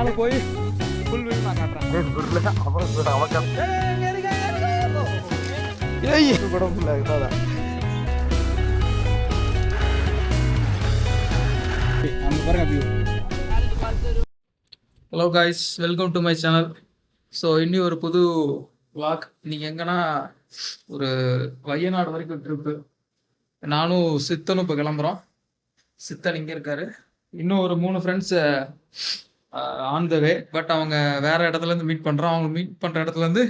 மேலே போய் full view நான் காட்டுறேன். கூட ஃபுல்லாக அங்கே பாருங்க view. Hello guys, welcome to my channel. So இன்னி ஒரு புது வாக். நீங்கள் எங்கன்னா ஒரு வயநாடு வரைக்கும் ட்ரிப்பு. நானும் சித்தனும் இப்போ கிளம்புறோம். சித்தன் இங்கே இருக்காரு. இன்னும் ஒரு 3 friends on the way. But அவங்க வேறு இடத்துலேருந்து மீட் பண்ணுறோம். அவங்க மீட் பண்ணுற இடத்துலேருந்து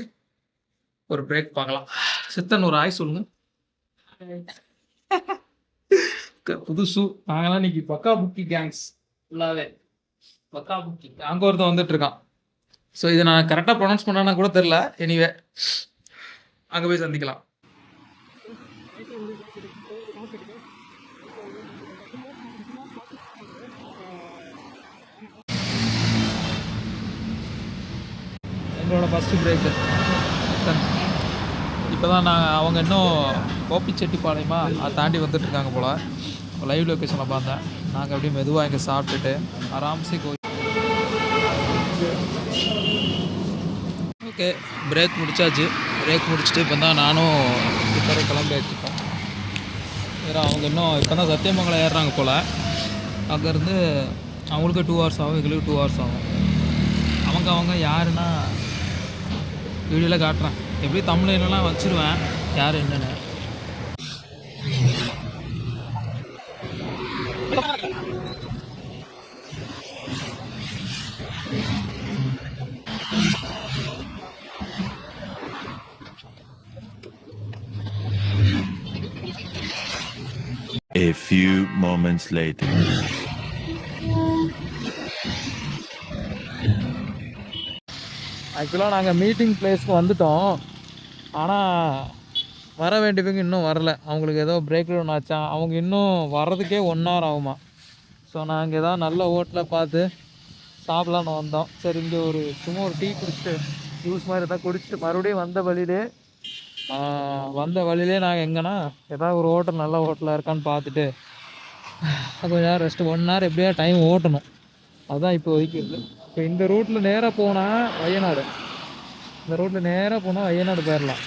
ஒரு பிரேக் பார்க்கலாம். சித்தன் ஒரு ஆய் சொல்லுங்க. புதுசு நாங்களாம் இன்னைக்கு பக்கா புக்கி கேங்ஸ் ஃபுல்லாகவே பக்கா புக்கி. அங்கே ஒருத்தன் வந்துட்டு இருக்கான். ஸோ இதை நான் கரெக்டாக ப்ரொனவுன்ஸ் பண்ணானா கூட தெரில. எனிவே அங்கே போய் சந்திக்கலாம். எங்களோட ஃபஸ்ட்டு பிரேக்கு இப்போ தான் அவங்க இன்னும் கோபிச்செட்டிப்பாளையமா அதை தாண்டி வந்துட்டுருக்காங்க போல். லைவ் லொக்கேஷனை பார்த்தேன். நாங்கள் அப்படியே மெதுவாக இங்கே சாப்பிட்டுட்டு ஆராம்சே ஓகே பிரேக் முடிச்சாச்சு. பிரேக் முடிச்சுட்டு இப்போ தான் நானும் இப்போ கிளம்பி வச்சுப்போம். வேறு அவங்க இன்னும் இப்போ தான் சத்தியமங்கலம் ஏறுறாங்க போல். அங்கேருந்து அவங்களுக்கு 2 hours ஆகும், எங்களுக்கு 2 hours ஆகும். அவங்க யாருன்னா வீடியோவில் காட்டுறேன். எப்படி தமிழ்லாம் வச்சுருவேன் யார் என்னென்னு. A few moments later. ஆக்சுவலாக நாங்கள் மீட்டிங் பிளேஸ்க்கு வந்துட்டோம். ஆனால் வர வேண்டியவங்க இன்னும் வரல. அவங்களுக்கு ஏதோ பிரேக் டவுன் ஆச்சான். அவங்க இன்னும் வர்றதுக்கே 1 hour ஆகுமா. ஸோ நாங்கள் ஏதாவது நல்ல ஹோட்டலை பார்த்து சாப்பிட்லான்னு வந்தோம். சரி இங்கே சும்மா ஒரு டீ குடிச்சிட்டு ஜூஸ் மாதிரி எதாவது குடிச்சிட்டு மறுபடியும் வந்த வழியிலே நாங்கள் எங்கன்னா ஏதாவது ஒரு ஹோட்டல் நல்ல ஹோட்டலாக இருக்கான்னு பார்த்துட்டு கொஞ்சம் நேரம் ரெஸ்ட்டு 1 hour எப்படியா டைம் ஓட்டணும். அதுதான் இப்போ ஒதுக்கிடுது. இப்போ இந்த ரூட்டில் நேராக போனால் வயநாடு, இந்த ரூட்டில் நேராக போனால் வயநாடு போயிடலாம்.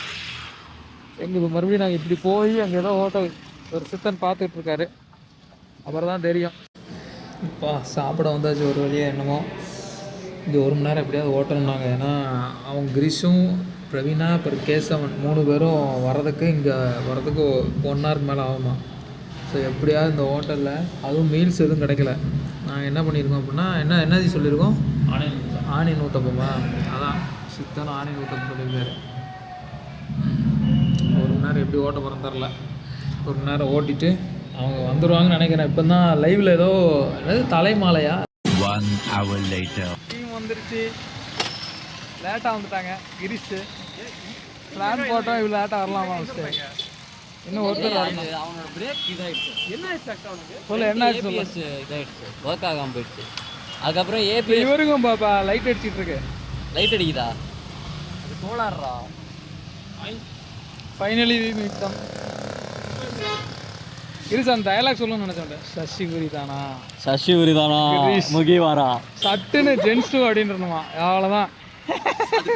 எங்கே இப்போ மறுபடியும் நாங்கள் இப்படி போய் அங்கே ஏதோ ஹோட்டல் ஒரு சித்தன் பார்த்துட்ருக்காரு. அப்புறம் தான் தெரியும். இப்போ சாப்பிட வந்தாச்சு ஒரு வழியாக. என்னமோ இங்கே 1 மணி நேரம் எப்படியாவது ஓட்டணும்னாங்க. ஏன்னா அவங்க கிரிஷும் பிரவீனா அப்புறம் கேசவன் 3 பேரும் இங்கே வரதுக்கு 1 hour மேலே ஆகுமா. ஸோ எப்படியாவது இந்த ஹோட்டலில் அதுவும் மீல்ஸ் எதுவும் கிடைக்கல. நாங்கள் என்ன பண்ணியிருக்கோம் அப்படின்னா என்னது சொல்லியிருக்கோம், ஆனியன் ஊத்தப்பமா. அதான் சித்தனும் ஆனியன் ஊத்தப்பம் சொல்லியிருக்காரு. 1 மணி நேரம் எப்படி ஓட்ட போகிறோம் தெரில. 1 மணி நேரம் ஓட்டிட்டு அவங்க வந்துடுவாங்கன்னு நினைக்கிறேன். இப்போ தான் லைவில் ஏதோ தலைமாலையா 1 hour later. டீம் வந்துருச்சு. லேட்டாக வந்துட்டாங்க. கிரிஷு பிளான் போட்டோம் இவ்வளோ லேட்டாக வரலாமா. இன்னும் ஒருத்தர் அவனோட பிரேக் இதாயிடுச்சு. என்ன ஆயிடுச்சு அவனுக்கு? சொல்ல என்ன ஆயிடுச்சு? இதாயிடுச்சு, ஒர்க் ஆகாமல் போயிடுச்சு. அதுக்கப்புறம் ஏபிஎஸ் இவருக்கும் பாப்பா லைட் அடிச்சிட்டு இருக்கு. லைட் அடிக்குதா? அது கோளாறுடா. Finally midterm. கிரிஷ் அந்த டயலாக் சொல்லணும்னு நினைச்சேன். சசிபுரி தானா முகிவாரா சட்டுன்னு ஜென்ஸு அப்படின்றணுமா. அவ்வளோதான்.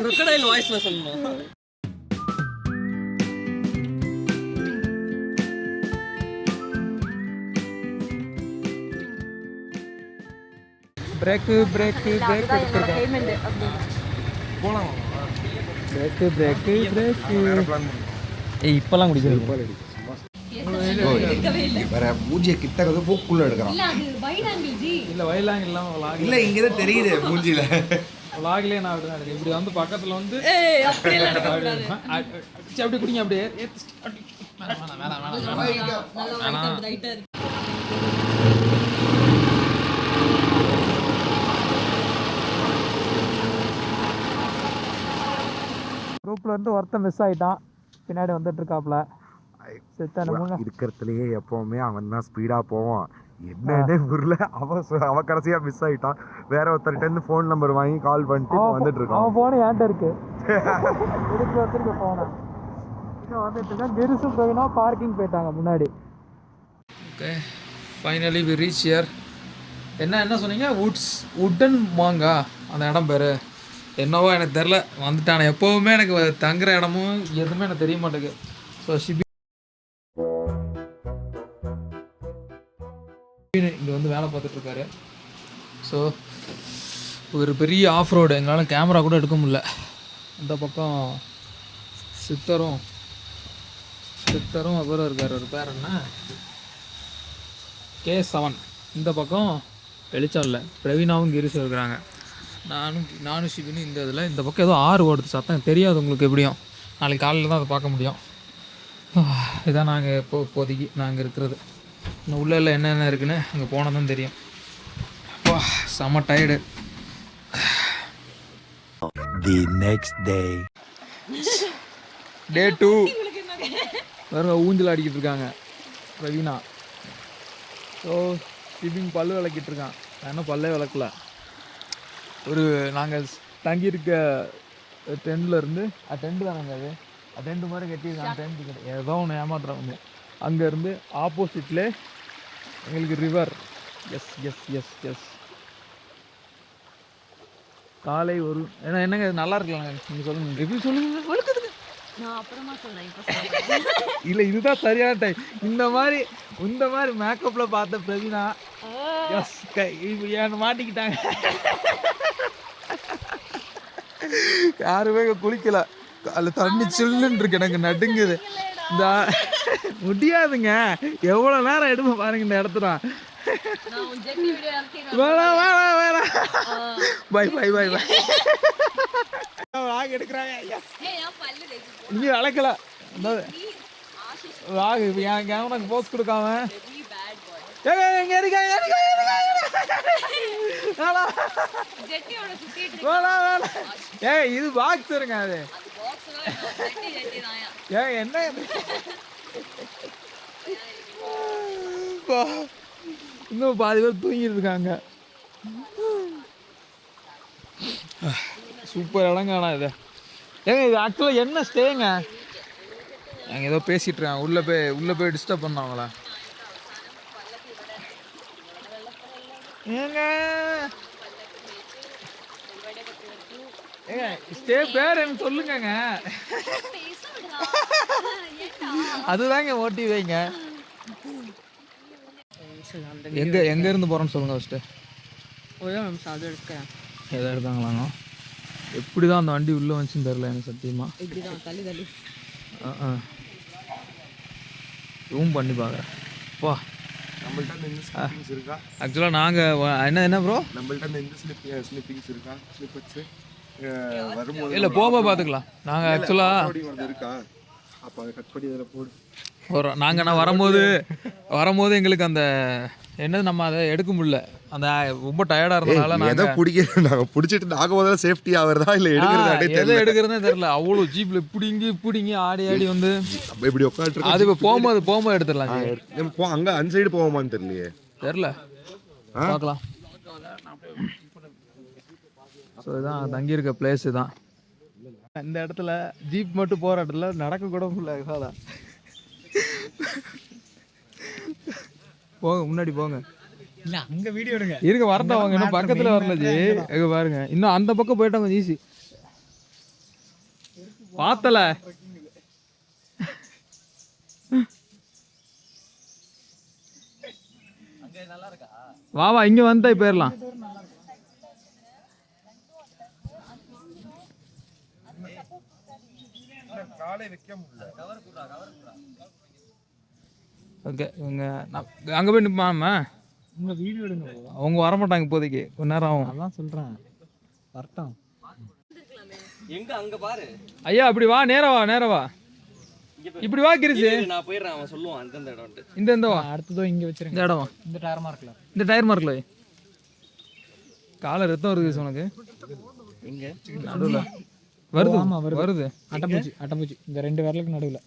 crocodile வாய்ஸ்ல சொல்லணும். பிரேக்கு இப்பெல்லாம் குடிக்கிறது வேற மூஞ்சியை கிட்ட பூக்குள்ள எடுக்கிறான். இல்லை வயலாங்க இல்லாமல் இல்லை இங்கே தான் தெரியுது மூஞ்சியில். விளாக்லேயே நான் அப்படிதான் எடுக்கிறேன். இப்படி வந்து பக்கத்தில் வந்து அப்படி குடிங்க. அப்படியே குரூப்பில் வந்து ஒருத்தன் மிஸ் ஆகிட்டான். பின்னாடி வந்துட்டு இருக்காப்புல. இருக்கிறதுலயே எப்பவுமே அவன் தான் ஸ்பீடாக போவான். என்னன்னே புரியல. அவன் கடைசியா மிஸ் ஆகிட்டான். வேற ஒருத்தர்கிட்ட இருந்து ஃபோன் நம்பர் வாங்கி கால் பண்ணிட்டு வந்துட்டு இருக்கான். அவன் போன ஏன்ட்ட இருக்கு. ஒருத்தருக்கு போனேன் வந்துட்டு இருக்கேன். கிரிசும் பிரவீனா பார்க்கிங் போயிட்டாங்க முன்னாடி. Okay finally we reach here. என்ன சொன்னீங்க? வுட்டன் மாங்கா அந்த இடம் பேர் என்னவோ எனக்கு தெரில வந்துட்டானே. எப்போவுமே எனக்கு தங்குற இடமும் எதுவுமே எனக்கு தெரிய மாட்டேங்குது. ஸோ ஷிபின் இங்கே வந்து வேலை பார்த்துட்ருக்காரு. ஸோ ஒரு பெரிய ஆஃப் ரோடு, எங்களால் கேமரா கூட எடுக்க முடியல. இந்த பக்கம் சித்தரும் அப்புறம் இருக்கார், ஒரு பேர் என்ன K7. இந்த பக்கம் வெளிச்சம் இல்லை, பிரவீனாவும் கிரிசும் இருக்கிறாங்க. நானும் ஷிபினும் இந்த இதில். இந்த பக்கம் ஏதோ ஆறு ஓடுது, சத்தம் தெரியாது உங்களுக்கு எப்படியும். நாளைக்கு காலையில் தான் அதை பார்க்க முடியும். இதான் நாங்கள் இப்போதைக்கு நாங்கள் இருக்கிறது. இன்னும் உள்ள இல்லை என்னென்ன இருக்குன்னு அங்கே போனால் தான் தெரியும். அப்பா செம்ம tired. The next day. Day 2 வேறு ஊஞ்சல் அடிக்கிட்டு இருக்காங்க பிரவீனா. ஸோ ஷிபின் பல்லு விளக்கிட்டு இருக்கான். நான் இன்னும் பல்லே விளக்கல. ஒரு நாங்கள் தங்கியிருக்க டென்ட்லேருந்து டென்ட்டு தானேங்க அது டென்ட்டு மாதிரி கட்டியிருக்காங்க. டென்ட்டு கிடையாது, ஏதோ ஒன்று ஏமாத்துறாங்க. அங்கேருந்து ஆப்போசிட்லே எங்களுக்கு river. Yes yes yes yes காலை ஒரு என்னங்க நல்லா இருக்கலாங்க. நீங்கள் சொல்லுங்கள், ரிவ்யூ சொல்லுங்க. வழுக்குதுங்க, நான் அப்புறமா சொல்றேன், இப்போ சொல்றேன். இல்லை இதுதான் சரியான டைம். இந்த மாதிரி மேக்கப்பில் பார்த்த பிரவீனா எஸ் ஏன் மாட்டிக்கிட்டாங்க. யாருமே குளிக்கல. அதில் தண்ணி சில்லுன்னு இருக்கு, எனக்கு நடுங்குது. இந்த முடியாதுங்க, எவ்வளோ நேரம் எடுப்ப பாருங்க இந்த இடத்துல. பை பை பை பை எடுக்கிறாங்க. இங்கே வளர்க்கல என் கேமராக்கு போஸ்ட் கொடுக்காம இது பாக்ஸ் இருங்க. அது என்ன இன்னும் பாதி பேர் தூங்கிட்டு இருக்காங்க. சூப்பர் இடங்கானா இது. ஏங்க இது ஆக்சுவலாக என்ன ஸ்டேங்க? நாங்கள் ஏதோ பேசிகிட்டு இருக்காங்க. உள்ளே போய் டிஸ்டர்ப் பண்ணாங்களா? ஏங்க ஸ்டே பேர் எனக்கு சொல்லுங்கங்க. அதுதாங்க ஓட்டி வைங்க. எங்க இருந்து போகிறோன்னு சொல்லுங்க ஃபஸ்ட்டு. அதை எடுக்கிறேன். எதை எடுத்தாங்களாங்க? எப்படி தான் அந்த வண்டி உள்ளே வந்துச்சுன்னு தெரில எனக்கு சத்தியமாக. இப்படிதான் தள்ளி தள்ளி ரூம் பண்ணி பார்க்குறேன். வா நம்மள்ட்ட இந்த ஸ்லிப்பிங்ஸ் இருக்கா? ஆக்சுவலாக நாங்கள் என்ன ப்ரோ நம்மள்ட்ட இந்த ஸ்லிப்பிங்ஸ் இருக்கா? ஸ்லிப்பர்ஸ் வரும்போது இல்லை போக பார்த்துக்கலாம். நாங்கள் ஆக்சுவலாக இருக்கா? அப்போ அதை கட் பண்ணி அதில் போடு. நாங்கள் நான் வரும்போது எங்களுக்கு அந்த என்னது நம்ம அதை எடுக்க முடியல. அந்த ரொம்ப டயர்டாக இருந்தனால நாங்கள் பிடிக்கிறோம். நாங்கள் பிடிச்சிட்டு நாங்கள் முதல்ல சேஃப்டி ஆகிறதா இல்லை எதை எடுக்கிறதே தெரியல. அவ்வளோ ஜீப்பில் இப்படிங்க ஆடி வந்து இப்படி உட்காந்து அது இப்போ போகும்போது எடுத்துடலாம். அங்கே அந்த சைடு போவோமான்னு தெரியலையே, தெரில, பார்க்கலாம். ஸோ இதுதான் தங்கியிருக்க பிளேஸு தான். இந்த இடத்துல ஜீப் மட்டும் போகிற இடத்துல நடக்க கூட முடியல. போங்க முன்னாடி போங்க. இல்ல அங்க வீடியோ எடுங்க. இருங்க வரட்டும், அவங்க இன்னும் பக்கத்துல வரல ஜி. எங்க பாருங்க, இன்னும் அந்த பக்கம் போயிட்டாங்க கொஞ்சம் ஈஸி. பார்த்தல வா இங்க வந்தா போயிடலாம். ஓகே இவங்க அங்கே போய் நிற்பாம உங்க வீடியோ எடுங்க. அவங்க வரமாட்டாங்க இப்போதைக்கு, கொஞ்ச நேரம் ஆகும். அதான் சொல்றேன், வரட்டும். எங்க அங்க பாரு ஐயா, அப்படி வா, நேரா வா இப்படி வா கிரிசு. நான் போயிடுறேன், அவன் சொல்லுவான் அந்த இடம். இந்த வா, அடுத்ததோ இங்க வச்சிருங்க. இந்த இடம் வா, இந்த டயர் மார்க்ல, இந்த டயர் மார்க்ல காலை ரத்தம் வருது உனக்கு. எங்க நடுவில் வருது. ஆமா வருது. அட்டம்பூச்சி இந்த ரெண்டு விரலுக்கு நடுவில்.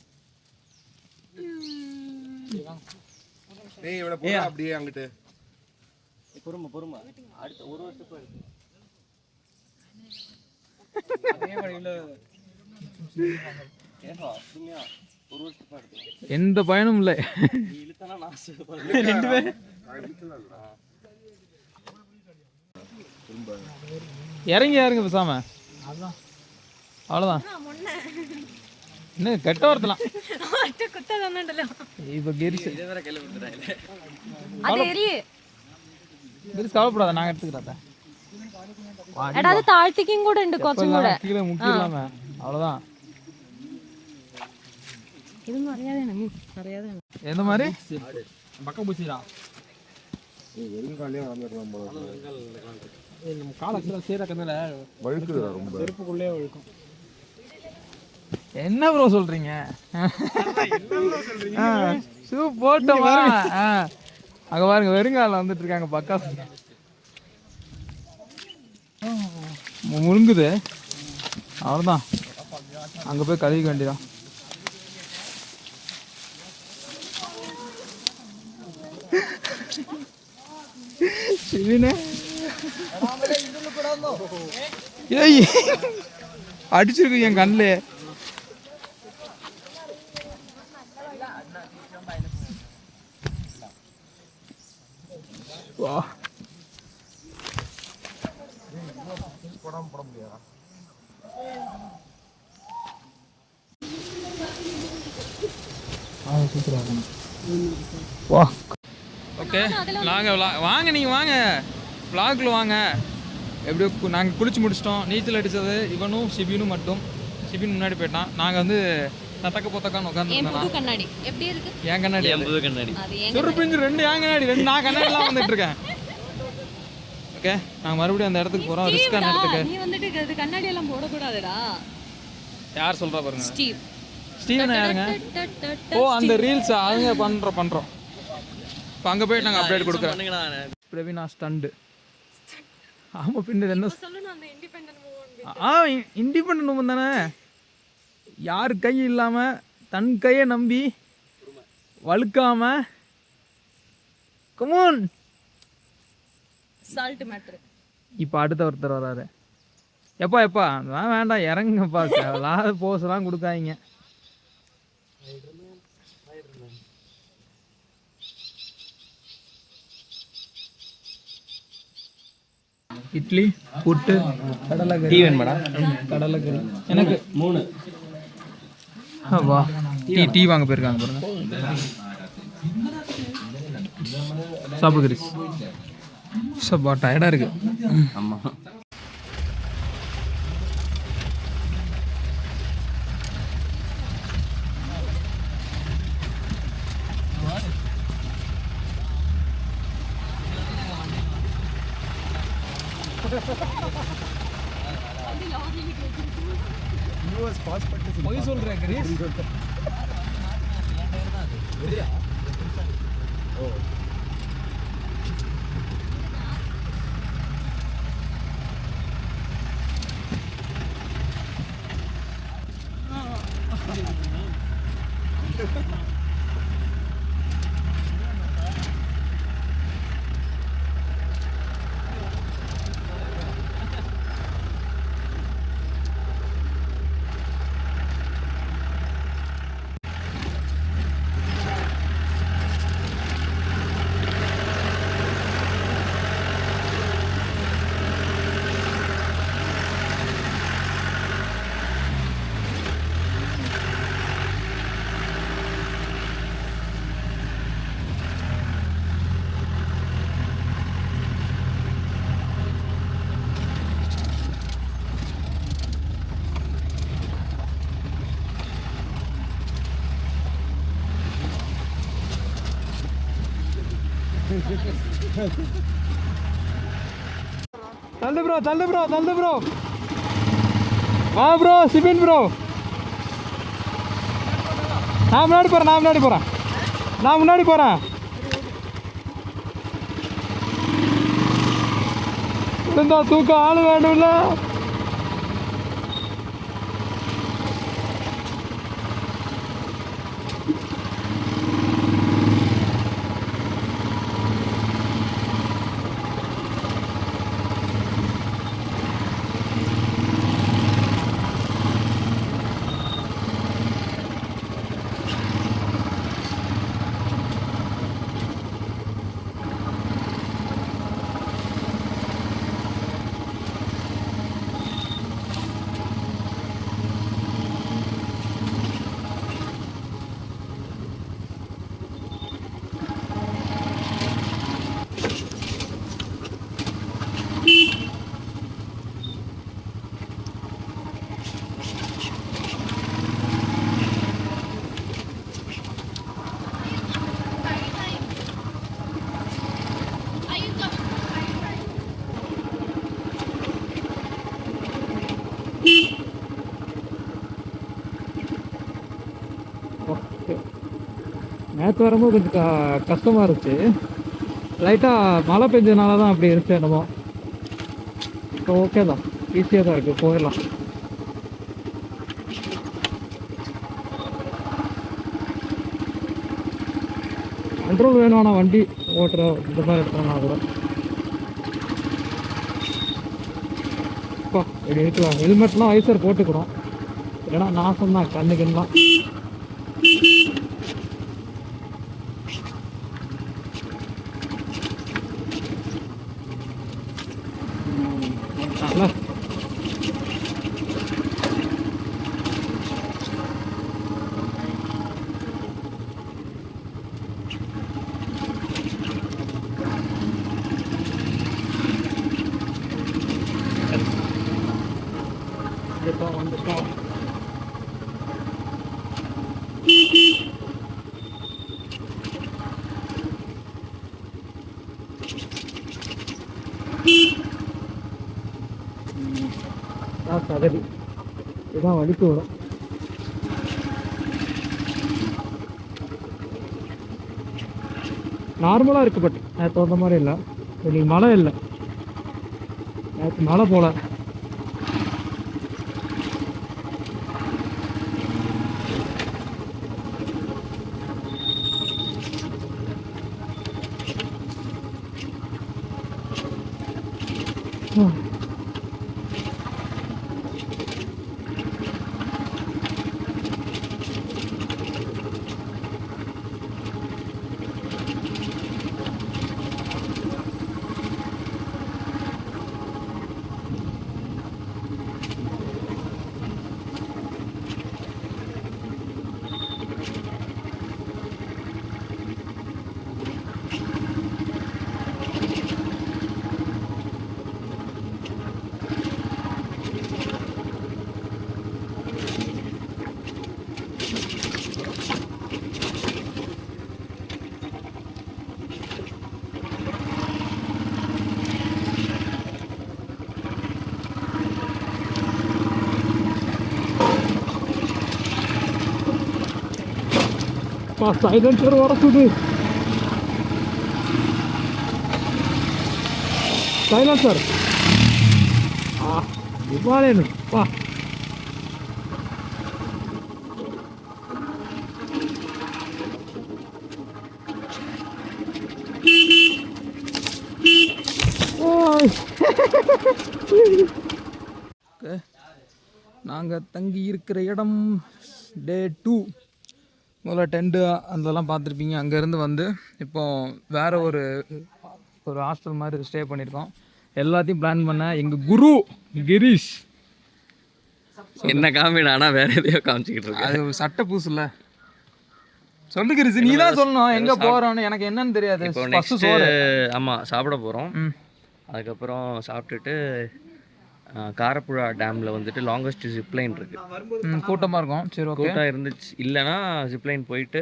அப்படியே அங்கிட்டு பொறுமை அடுத்த ஒரு வருஷத்துக்கு எந்த பயனும் இல்லை. இறங்கி யாருங்க பேசாம அவ்வளோதான். இன்னும் கெட்ட வரத்தலாம் குத்த தந்தண்டല്ലോ இப்போ கிரிஸ் இதை வேற கையில் விட்டுறாங்க. அது எரியே கிரிஸ் கவலைப்படாத, நாங்கள் எடுத்துக்கிறத. എടാ അത് താഴ്ത്തിക്കും കൂടെ ഉണ്ട് കുറച്ചും കൂടെ. கீழே முக்கிடலாம அவ்வளோதான். ഇതൊന്നും അറിയാതെയാണ് അറിയാതെയാണ്. எந்த மாதிரி பக்கம் பூச்சிடா வெறுங்காலையே நடந்துடலாம் போல. நம்ம கால் ஆக்சுவலாக சீரக்கத்தில் வழுக்குதுடா ரொம்ப. செருப்புக்குள்ளே வழுக்கும். என்ன ப்ரோ சொல்றீங்க? ஷூ போட்டோமா? அங்கே பாருங்க வெறுங்காலில் வந்துட்டு இருக்காங்க பக்கா முழுங்குது. அவ்வளோதான், அங்கே போய் கழுவிக்க வேண்டியதான். ஏய் அடிச்சிருக்கு என் கண்ணில். வா வா ஓகே நாங்கள் வாங்க, நீங்கள் வாங்க விளாகில் வாங்க. எப்படியோ நாங்கள் குளிச்சு முடிச்சிட்டோம். நீச்சல் அடித்தது இவனும் சிபினும் மட்டும். சிபின் முன்னாடி போயிட்டான். நாங்கள் வந்து தக்க போத்தக்கான்னு உட்காந்துருந்தோம். கண்ணாடி எப்படி இருக்கு? என் கண்ணாடி புது கண்ணாடி சுருப்பிஞ்சு 2 என் கண்ணாடி 2 நான் கண்ணாடிலாம் வந்துட்டு இருக்கேன். ஓகே நாங்கள் மறுபடியும் அந்த இடத்துக்கு போகிறோம், ரிஸ்கான இடத்துக்கு. நீ வந்துட்டு கண்ணாடி எல்லாம் போடக்கூடாதுடா. யார் சொல்கிறா பாருங்க? ஸ்டீவ். ஸ்டீவனா யாருங்க? ஓ அந்த ரீல்ஸ் அவங்க பண்ணுறோம். இப்போ அங்கே போயிட்டு நாங்கள் அப்டேட் கொடுக்குறோம். பிரவீனா ஸ்டண்டு. ஆமாம் பின்ன என்ன இண்டிபெண்ட் மூமெண்ட் தானே. யார் கை இல்லாமல் தன் கையை நம்பி வழுக்காம கமோன். Salt matter. இப்போ அடுத்த ஒருத்தர் வராரு. எப்பா வேண்டாம் இறங்குங்கப்பா, தேவையில்லாத போஸ்லாம் கொடுக்காதீங்க. இட்லி புட்டு கடலைக்கறி. டீ வேணுமாடா? கடலைக்கறி எனக்கு 3. வா டீ வாங்க போயிருக்காங்க பாருங்க. சாப்பிடு கிரிஸ். சப்பா டயர்டாக இருக்கு. ஆமாம் பொய் சொல்கிறேன் கிரிஸ். தள்ளு ப்ரோ வா ப்ரோ. சிபின் ப்ரோ நான் முன்னாடி போகிறேன். இருந்தா தூக்க ஆள் வேணும்ல. நேற்று வரும்போது கொஞ்சம் கஷ்டமாக இருந்துச்சு. லைட்டாக மழை பெஞ்சதுனால தான் அப்படி இருந்துச்சு என்னமோ. இப்போ ஓகே தான், ஈஸியாக தான் இருக்குது, போயிடலாம். கண்ட்ரோல் வேணும், ஆனால் வண்டி ஓட்டுற இந்த மாதிரி எடுத்தோம்னா கூட இப்படி இருக்கலாம். ஹெல்மெட்லாம் ஐசர் போட்டுக்கிறோம், ஏன்னா நாசம் தான் கண்ணுக்குலாம். வந்துட்டோம். சகதி இதான் வலிக்கு வரும். நார்மலாக இருக்குது, பட் நேற்று வந்த மாதிரி இல்லை. இன்னைக்கு மழை இல்லை, நேற்று மழை போல. சைலன்சர் வரக்குது, சைலன்சர் இவ்வாறேனு பா. நாங்கள் தங்கி இருக்கிற இடம் டே 2. முதல்ல டென்ட்டு அதெல்லாம் பார்த்துருப்பீங்க. அங்கேருந்து வந்து இப்போ வேறு ஒரு ஹாஸ்டல் மாதிரி ஸ்டே பண்ணியிருக்கோம். எல்லாத்தையும் பிளான் பண்ண எங்கள் குரு கிரீஷ். என்ன காமிடா, ஆனால் வேற எதையோ காமிச்சிக்கிட்டு இருக்கு. அது ஒரு சட்டை பூசு இல்லை. சொல்லு கிரீஷ், நீ தான் சொல்லணும் எங்கே போகிறோன்னு. எனக்கு என்னன்னு தெரியாது. ஃபஸ்ட்டு சோறு. ஆமாம், சாப்பிட போகிறோம். அதுக்கப்புறம் சாப்பிட்டுட்டு காரப்புழா டேமில் வந்துட்டு லாங்கஸ்ட் ஜிப்லைன் இருக்குது. கூட்டமாக இருக்கும். சரி, ஓகே. கூட்டம் இருந்துச்சு, இல்லைன்னா ஜிப்லைன் போயிட்டு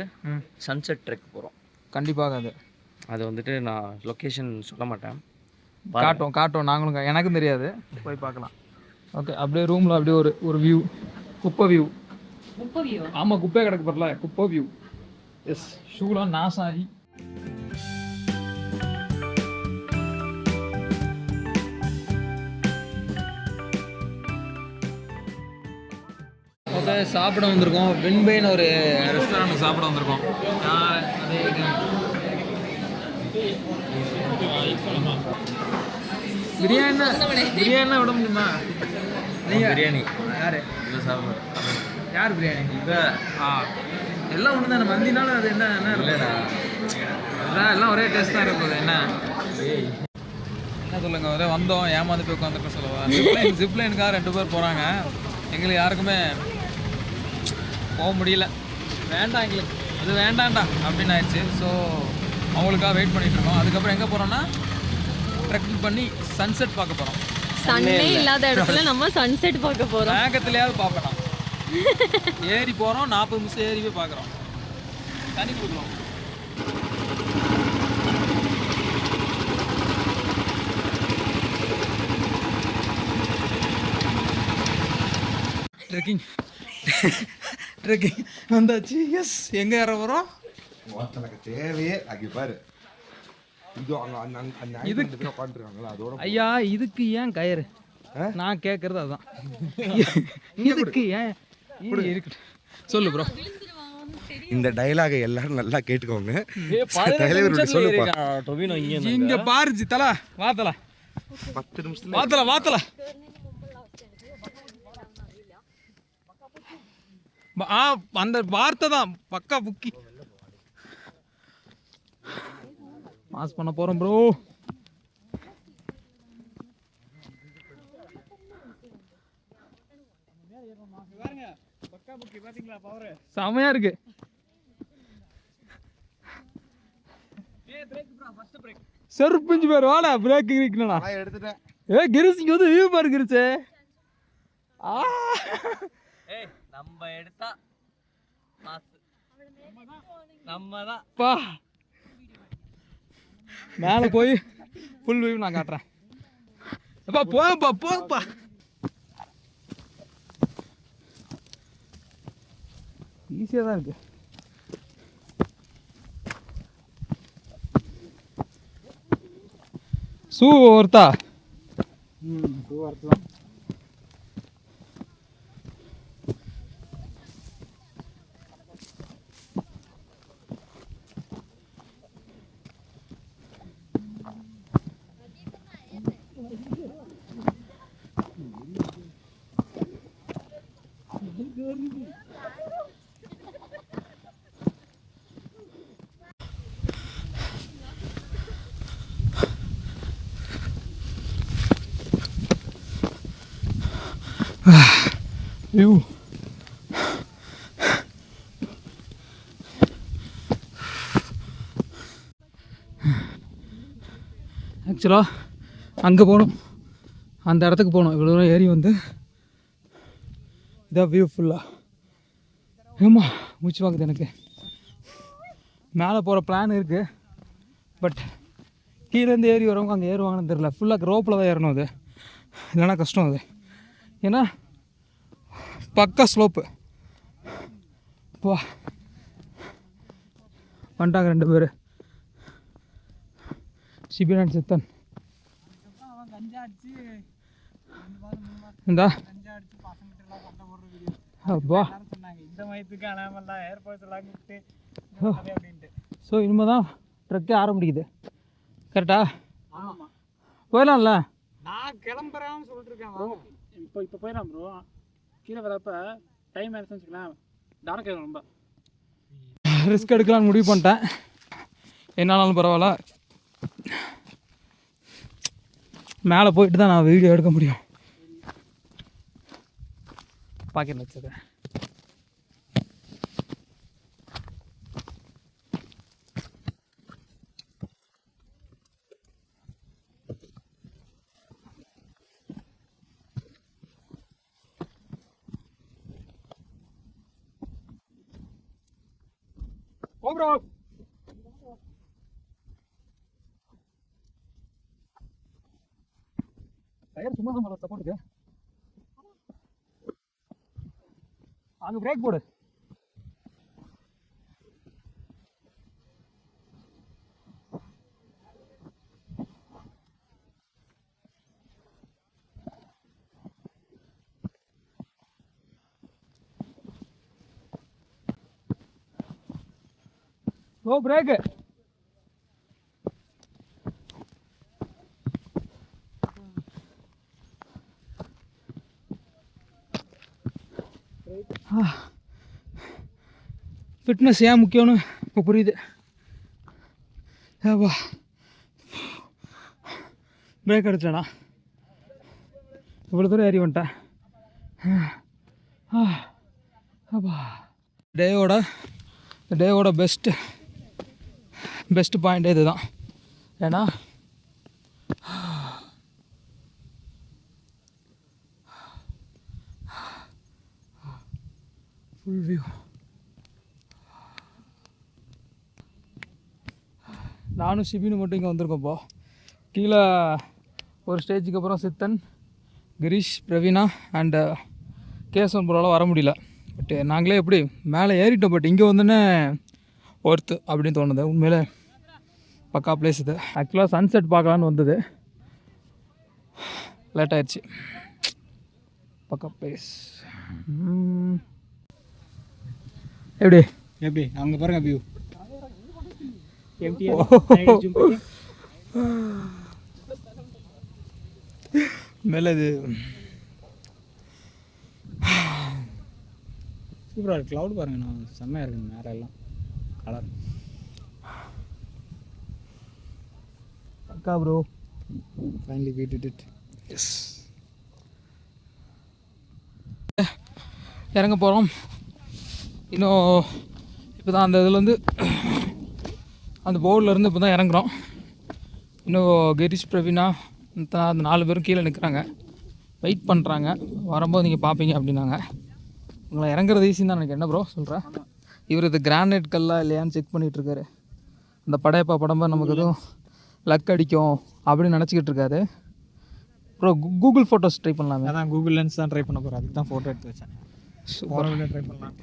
சன்செட் ட்ரெக் போகிறோம். கண்டிப்பாக அது வந்துட்டு நான் லொக்கேஷன் சொல்ல மாட்டேன், காட்டும் நாங்களும், எனக்கும் தெரியாது, போய் பார்க்கலாம். ஓகே, அப்படியே ரூமில் அப்படியே ஒரு வியூ, குப்பை வியூ. ஆமாம், குப்பையே கிடக்கு பரல, குப்பை வியூ. எஸ், ஷூலாம் நாசம் ஆகி. ஓகே, சாப்பிட வந்திருக்கோம். வின்பைன்னு ஒரு ரெஸ்டாரண்ட் சாப்பிட வந்திருக்கோம். பிரியாணி விட முடியுமா? பிரியாணி யார் யார் பிரியாணி? எல்லாம் ஒன்று தானே. மந்தினாலும் அது என்ன இல்லைடா, எல்லாம் ஒரே டேஸ்ட் தான் இருக்குது. என்ன சொல்லுங்க, ஒரே வந்தோம் ஏமாந்து போய் உட்காந்துருக்க சொல்லுவா. ஜிப்லைனுக்காக 2 பேர் போகிறாங்க. எங்களுக்கு யாருக்குமே போக முடியல. வேண்டாம், எங்களுக்கு அது வேண்டாம்டா அப்படின்னு ஆயிடுச்சு. ஸோ அவங்களுக்காக வெயிட் பண்ணிட்டு இருக்கோம். அதுக்கப்புறம் எங்கே போகிறோம்னா ட்ரெக்கிங் பண்ணி சன்செட் பார்க்க போகிறோம். சன்னே இல்லாத இடத்துல நம்ம சன்செட் பார்க்க போகிறோம். மேகத்துலையாவது பார்க்கலாம். ஏறி போகிறோம், 40 நிமிஷம் ஏறி போய் பார்க்குறோம். தண்ணி கொடுக்குறோம். ட்ரெக்கிங் வந்தாச்சு. எஸ், எங்கே ஏற போகிறோம்? எனக்கு தேவையே அங்கே பாரு இது இதுக்கு உட்காந்துருக்காங்களா அதோட ஐயா இதுக்கு ஏன் கயிறு நான் கேட்கறது அதுதான் இதுக்கு ஏன் இருக்கு சொல்லு ப்ரோ இந்த டைலாக எல்லாரும் நல்லா கேட்டுக்கோங்க தலைவர் சொல்லுப்பா இங்க பாருச்சு தல வாத்தல 10 நிமிஷத்துல வாத்தல அந்த வார்த்தை தான் பக்கா புக்கி மாஸ் பண்ண போறோம் ப்ரோ செமையா இருக்கு செருப்பிஞ்சு பேர் வாடா பிரேக் இருக்கணும்னா எடுத்துட்டேன் கிரிஸ் இங்க வந்து வியூ பாரு கிரிச்சே நம்ம எடுத்தா நம்ம தான் பா மேலே போய் ஃபுல் வியூ நான் காட்டுறேன் அப்பா போப்பா ஈஸியாக தான் இருக்கு ஷூ ஒருத்தா ஷூ ஒருத்தான் வியூ ஆக்சுவலாக அங்கே போகணும் அந்த இடத்துக்கு போகணும் இவ்வளோ தூரம் ஏறி வந்து இதான் வியூ ஃபுல்லாக ஏம்மா மூச்சு வாங்குது எனக்கு மேலே போகிற பிளான் இருக்குது பட் கீழேருந்து ஏறி வரவங்க அங்கே ஏறுவாங்கன்னு தெரில ஃபுல்லாக ரோப்பில் தான் ஏறணும் அது இல்லைன்னா கஷ்டம் அது ஏன்னா பக்கா ஸ்லோப்பு வா வந்துட்டாங்க 2 பேர் சிபின் அண்ட் சித்தன் இந்தா அப்பா ஸோ இனிமேல் தான் ட்ரெக்கே ஆரம்பிக்குது கரெக்டா போயிடலாம்ல நான் கிளம்புறேன்னு சொல்லிட்டு இருக்கேன் இப்போ போயிடலாம் ப்ரோ கீழே வரப்ப டைம் ஆயிடுச்சுன்னு வச்சுக்கலாம் டார்க் ரொம்ப ரிஸ்க் எடுக்கலாம்னு முடிவு பண்ணிட்டேன் என்னாலும் பரவாயில்ல மேலே போயிட்டு தான் நான் வீடியோ எடுக்க முடியும் பாக்கெட்டில் வச்சுருக்கேன் ப்ரோ டயர் சும்மா தான் சப்போர்ட்டுக்கு அங்கே பிரேக் போடு ஓ பிரேக்கு ஃபிட்னஸ் ஏன் முக்கியம்னு இப்போ புரியுது ஏப்பா பிரேக் அடிச்சேண்ணா இவ்வளோ தூரம் ஏறி வந்துட்டேன் அப்பா டேவோட பெஸ்ட் பாயிண்ட்டே இது தான் ஏன்னா ஃபுல் வியூ நானும் ஷிபினும் மட்டும் இங்கே வந்திருக்கோம்ப்பா கீழே ஒரு ஸ்டேஜுக்கு அப்புறம் சித்தன் கிரீஷ் பிரவீனா அண்டு கேசவன் போலால் வர முடியல பட் நாங்களே எப்படி மேலே ஏறிட்டோம் பட் இங்கே வந்தோன்னே ஒர்த்து அப்படின்னு தோணுது. உண்மையிலே பக்கா பிளேஸ் இது. ஆக்சுவலாக சன்செட் பார்க்கலான்னு வந்தது, லேட் ஆயிடுச்சு. பக்கா பிளேஸ். எப்படி அங்கே பாருங்க வியூ மேலே இது சூப்பராக இருக்குது. க்ளவுட் பாருங்க, நான் செம்மையாக இருக்குங்க மேலே எல்லாம் கலர். பக்கா bro. Finally we did it. Yes, இறங்க போகிறோம். இன்னும் இப்போ தான் அந்த இதுலேருந்து அந்த போர்டிலேருந்து இப்போ தான் இறங்குறோம். இன்னும் கிரீஷ் பிரவீனா அந்த 4 பேரும் கீழே நிற்கிறாங்க, வெயிட் பண்ணுறாங்க. வரும்போது நீங்கள் பார்ப்பீங்க அப்படின்னாங்க. உங்களை இறங்குறது ஈஸி தான் எனக்கு. என்ன ப்ரோ சொல்கிறேன், இவர் இது கிரானைட் கல்லா இல்லையான்னு செக் பண்ணிகிட்ருக்காரு. அந்த படையப்பா படம்பா நமக்கு எதுவும் லக் அடிக்கும் அப்படின்னு நினச்சிக்கிட்டு இருக்காரு ப்ரோ. கூகுள் ஃபோட்டோஸ் ட்ரை பண்ணலாமே. அதான் கூகுள் லென்ஸ் தான் ட்ரை பண்ண போகிறேன், அதுக்கு தான் ஃபோட்டோ எடுத்து வச்சேன். சூப்பர் ட்ரை பண்ணலாம்.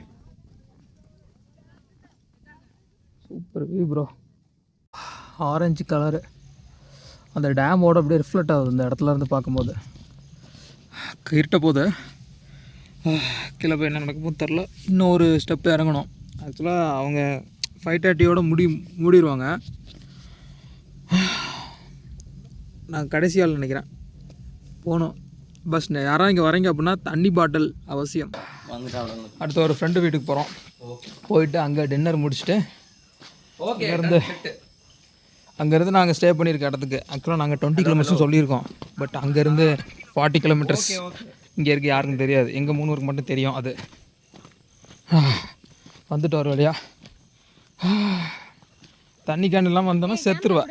Super view bro. Orange colour அந்த டேமோட அப்படியே ரிஃப்ளெக்ட் ஆகுது இந்த இடத்துல இருந்து பார்க்கும்போது. இருட்ட போது கீழே போய் என்ன நடக்கும்போது தெரில. இன்னும் ஒரு ஸ்டெப்பு இறங்கணும். ஆக்சுவலாக அவங்க 5:30 மூடிடுவாங்க. நான் கடைசி ஆள் நினைக்கிறேன் போகணும். பஸ் யாராவது இங்கே வரீங்க அப்படின்னா தண்ணி பாட்டில் அவசியம். அடுத்த ஒரு ஃப்ரெண்டு வீட்டுக்கு போகிறோம். போயிட்டு அங்கே டின்னர் முடிச்சுட்டு அங்கேருந்து நாங்கள் ஸ்டே பண்ணியிருக்க இடத்துக்கு ஆக்சுவலாக நாங்கள் 20 கிலோமீட்டர்ஸ் சொல்லியிருக்கோம். பட் அங்கேருந்து 40 கிலோமீட்டர்ஸ் இங்கே இருக்குது, யாருக்கும் தெரியாது. எங்கள் 3 பேருக்கு மட்டும் தெரியும். அது வந்துட்டு வர வழியா தண்ணி கேன் இல்லாமல் வந்தோன்னா செத்துருவேன்.